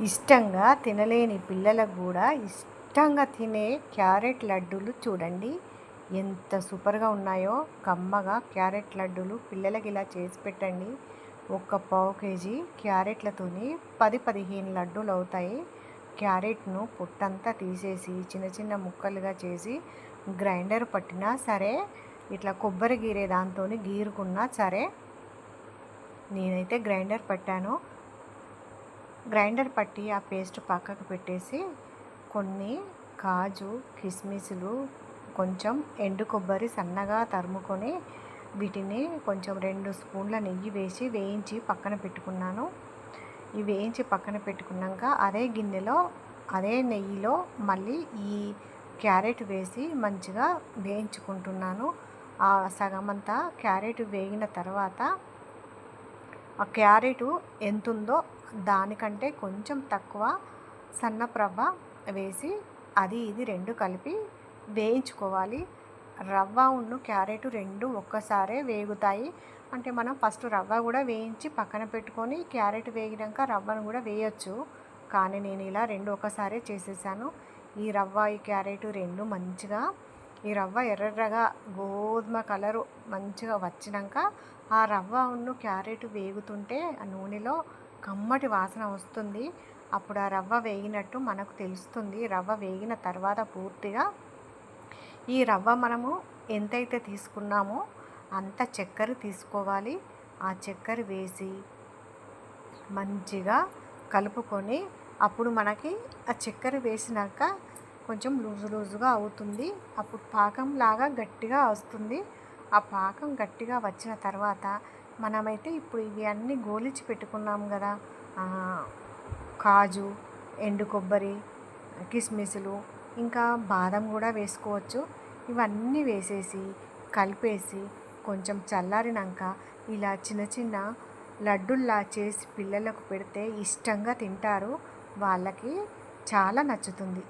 ఇష్టంగా తినలేని పిల్లలకు కూడా ఇష్టంగా తినే క్యారెట్ లడ్డూలు చూడండి ఎంత సూపర్గా ఉన్నాయో. కమ్మగా క్యారెట్ లడ్డూలు పిల్లలకి ఇలా చేసి పెట్టండి. ఒక పావు కేజీ క్యారెట్లతోని 10-15 లడ్డూలు అవుతాయి. క్యారెట్ను పొట్టంతా తీసేసి చిన్న చిన్న ముక్కలుగా చేసి గ్రైండర్ పట్టినా సరే, ఇట్లా కొబ్బరి గీరే దాంతో గీరుకున్నా సరే, నేనైతే గ్రైండర్ పట్టాను. గ్రైండర్ పట్టి ఆ పేస్ట్ పక్కకు పెట్టేసి కొన్ని కాజు, కిస్మిస్లు, కొంచెం ఎండు కొబ్బరి సన్నగా తరుముకొని వీటిని కొంచెం 2 స్పూన్ల నెయ్యి వేసి వేయించి పక్కన పెట్టుకున్నాను. ఈ వేయించి పక్కన పెట్టుకున్నాక అదే గిన్నెలో అదే నెయ్యిలో మళ్ళీ ఈ క్యారెట్ వేసి మంచిగా వేయించుకుంటున్నాను. ఆ సగమంతా క్యారెట్ వేగిన తర్వాత ఆ క్యారెట్ ఎంతుందో దానికంటే కొంచెం తక్కువ సన్నపు రవ్వ వేసి అది ఇది రెండు కలిపి వేయించుకోవాలి. రవ్వ ఉన్ను క్యారెట్ రెండు ఒక్కసారే వేగుతాయి. అంటే మనం ఫస్ట్ రవ్వ కూడా వేయించి పక్కన పెట్టుకొని క్యారెట్ వేగినాక రవ్వను కూడా వేయచ్చు. కానీ నేను ఇలా రెండు ఒకసారి చేసేసాను. ఈ రవ్వ ఈ క్యారెట్ రెండు మంచిగా ఈ రవ్వ ఎర్రగా గోధుమ కలరు మంచిగా వచ్చినాక ఆ రవ్వ ఉన్ను క్యారెట్ వేగుతుంటే ఆ నూనెలో కమ్మటి వాసన వస్తుంది. అప్పుడు ఆ రవ్వ వేగినట్టు మనకు తెలుస్తుంది. రవ్వ వేగిన తర్వాత పూర్తిగా ఈ రవ్వ మనము ఎంతైతే తీసుకున్నామో అంత చక్కెర తీసుకోవాలి. ఆ చక్కెర వేసి మంచిగా కలుపుకొని అప్పుడు మనకి ఆ చక్కెర వేసినాక కొంచెం లూజుగా అవుతుంది. అప్పుడు పాకం లాగా గట్టిగా వస్తుంది. ఆ పాకం గట్టిగా వచ్చిన తర్వాత మనమైతే ఇప్పుడు ఇవి అన్నీ గోలిచి పెట్టుకున్నాం కదా, కాజు, ఎండు కొబ్బరి, కిస్మిస్లు, ఇంకా బాదం కూడా వేసుకోవచ్చు. ఇవన్నీ వేసేసి కలిపేసి కొంచెం చల్లారినాక ఇలా చిన్న చిన్న లడ్డుల్లా చేసి పిల్లలకు పెడితే ఇష్టంగా తింటారు. వాళ్ళకి చాలా నచ్చుతుంది.